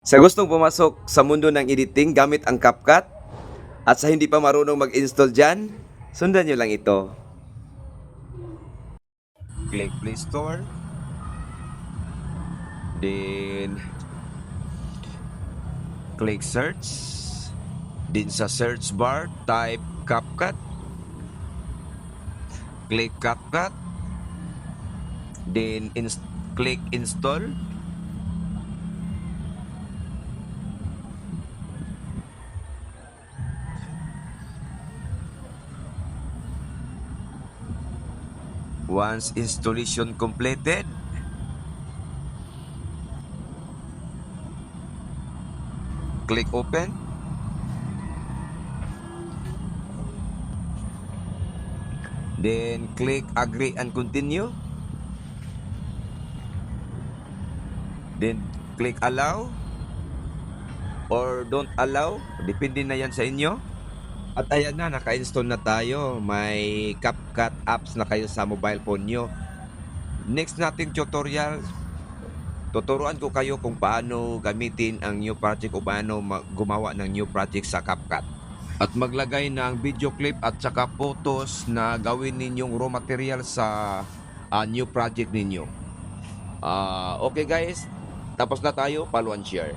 Sa gustong pumasok sa mundo ng editing gamit ang CapCut at sa hindi pa marunong mag-install dyan, sundan nyo lang ito. Click Play Store. Then, click Search. Din sa search bar, type CapCut. Click CapCut. Then, click Install. Once installation completed, click Open. Then click Agree and Continue. Then click Allow or Don't Allow. Depende na yan sa inyo. At ayan na, naka-install na tayo. May CapCut apps na kayo sa mobile phone nyo. Next nating tutorial, tuturuan ko kayo kung paano gamitin ang new project o paano gumawa ng new project sa CapCut. At maglagay ng video clip at saka photos na gawin ninyong raw material sa new project ninyo. Okay guys, tapos na tayo. Follow and share.